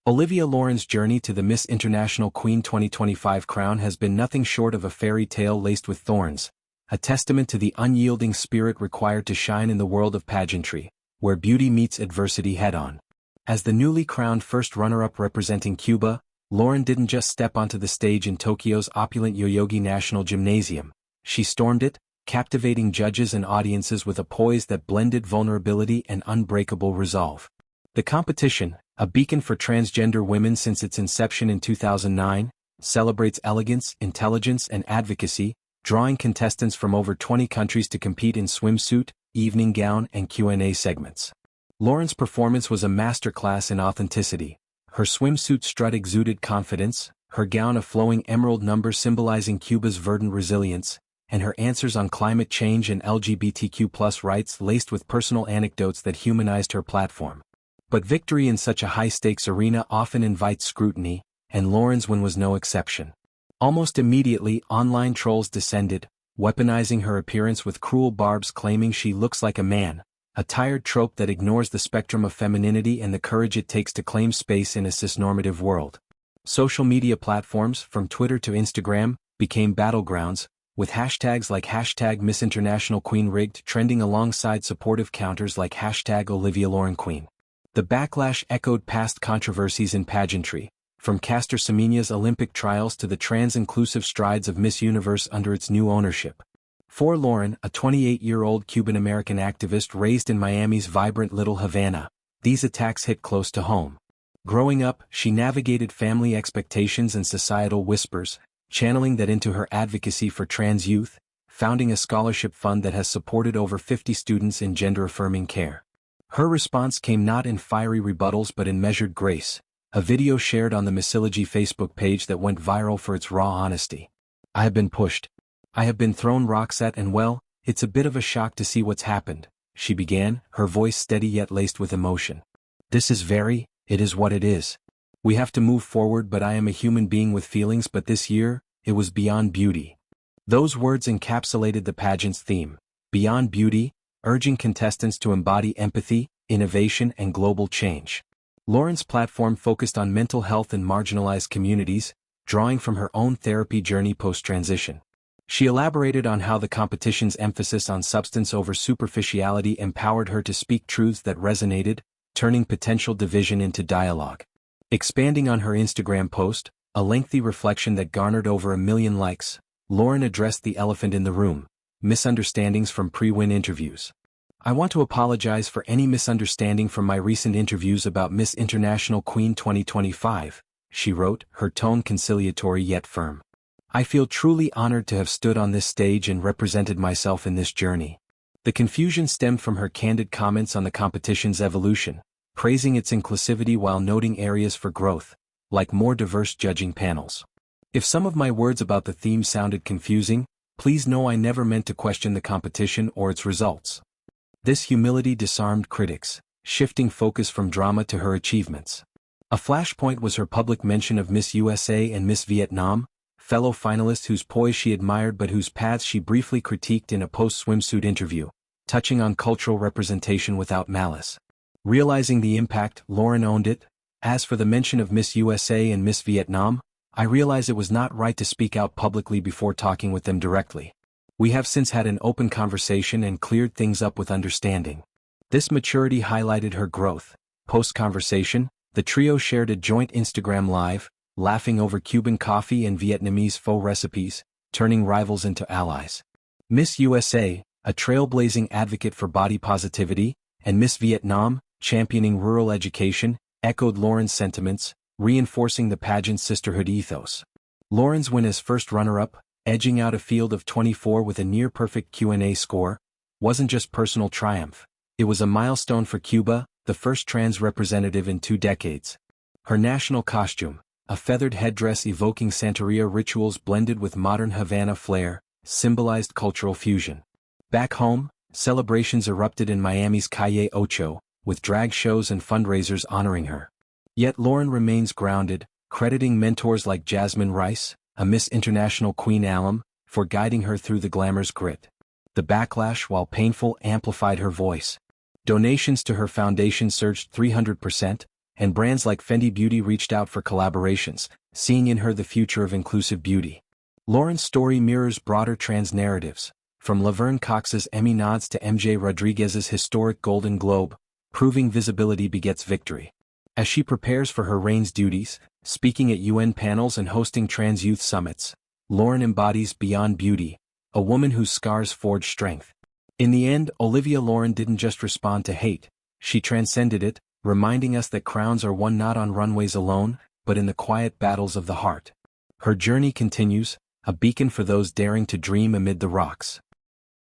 Olivia Loren's journey to the Miss International Queen 2025 crown has been nothing short of a fairy tale laced with thorns, a testament to the unyielding spirit required to shine in the world of pageantry, where beauty meets adversity head-on. As the newly crowned first runner-up representing Cuba, Loren didn't just step onto the stage in Tokyo's opulent Yoyogi National Gymnasium. She stormed it, captivating judges and audiences with a poise that blended vulnerability and unbreakable resolve. The competition, a beacon for transgender women since its inception in 2009, celebrates elegance, intelligence, and advocacy, drawing contestants from over 20 countries to compete in swimsuit, evening gown, and Q&A segments. Loren's performance was a masterclass in authenticity. Her swimsuit strut exuded confidence, her gown a flowing emerald number symbolizing Cuba's verdant resilience, and her answers on climate change and LGBTQ+ rights laced with personal anecdotes that humanized her platform. But victory in such a high-stakes arena often invites scrutiny, and Loren's win was no exception. Almost immediately, online trolls descended, weaponizing her appearance with cruel barbs claiming she looks like a man, a tired trope that ignores the spectrum of femininity and the courage it takes to claim space in a cisnormative world. Social media platforms, from Twitter to Instagram, became battlegrounds, with hashtags like #MissInternationalQueenRigged trending alongside supportive counters like #OliviaLorenQueen. The backlash echoed past controversies in pageantry, from Caster Semenya's Olympic trials to the trans-inclusive strides of Miss Universe under its new ownership. For Loren, a 28-year-old Cuban-American activist raised in Miami's vibrant Little Havana, these attacks hit close to home. Growing up, she navigated family expectations and societal whispers, channeling that into her advocacy for trans youth, founding a scholarship fund that has supported over 50 students in gender-affirming care. Her response came not in fiery rebuttals but in measured grace, a video shared on the Missilogy Facebook page that went viral for its raw honesty. "I have been pushed. I have been thrown rocks at and well, it's a bit of a shock to see what's happened," she began, her voice steady yet laced with emotion. It is what it is. We have to move forward, but I am a human being with feelings, but this year, it was beyond beauty." Those words encapsulated the pageant's theme, beyond beauty, urging contestants to embody empathy, innovation, and global change. Loren's platform focused on mental health and marginalized communities, drawing from her own therapy journey post-transition. She elaborated on how the competition's emphasis on substance over superficiality empowered her to speak truths that resonated, turning potential division into dialogue. Expanding on her Instagram post, a lengthy reflection that garnered over 1 million likes, Loren addressed the elephant in the room: misunderstandings from pre-win interviews. "I want to apologize for any misunderstanding from my recent interviews about Miss International Queen 2025, she wrote, her tone conciliatory yet firm. "I feel truly honored to have stood on this stage and represented myself in this journey." The confusion stemmed from her candid comments on the competition's evolution, praising its inclusivity while noting areas for growth, like more diverse judging panels. "If some of my words about the theme sounded confusing, please know I never meant to question the competition or its results." This humility disarmed critics, shifting focus from drama to her achievements. A flashpoint was her public mention of Miss USA and Miss Vietnam, fellow finalists whose poise she admired but whose paths she briefly critiqued in a post-swimsuit interview, touching on cultural representation without malice. Realizing the impact, Loren owned it. "As for the mention of Miss USA and Miss Vietnam, I realize it was not right to speak out publicly before talking with them directly. We have since had an open conversation and cleared things up with understanding." This maturity highlighted her growth. Post-conversation, the trio shared a joint Instagram live, laughing over Cuban coffee and Vietnamese pho recipes, turning rivals into allies. Miss USA, a trailblazing advocate for body positivity, and Miss Vietnam, championing rural education, echoed Loren's sentiments, reinforcing the pageant's sisterhood ethos. Loren's win as first runner-up, edging out a field of 24 with a near-perfect Q&A score, wasn't just personal triumph. It was a milestone for Cuba, the first trans representative in 2 decades. Her national costume, a feathered headdress evoking Santeria rituals blended with modern Havana flair, symbolized cultural fusion. Back home, celebrations erupted in Miami's Calle Ocho, with drag shows and fundraisers honoring her. Yet Loren remains grounded, crediting mentors like Jasmine Rice, a Miss International Queen alum, for guiding her through the glamour's grit. The backlash, while painful, amplified her voice. Donations to her foundation surged 300%, and brands like Fendi Beauty reached out for collaborations, seeing in her the future of inclusive beauty. Lauren's story mirrors broader trans narratives, from Laverne Cox's Emmy nods to MJ Rodriguez's historic Golden Globe, proving visibility begets victory. As she prepares for her reign's duties, speaking at UN panels and hosting trans youth summits, Lauren embodies Beyond Beauty, a woman whose scars forge strength. In the end, Olivia Lauren didn't just respond to hate, she transcended it, reminding us that crowns are won not on runways alone, but in the quiet battles of the heart. Her journey continues, a beacon for those daring to dream amid the rocks.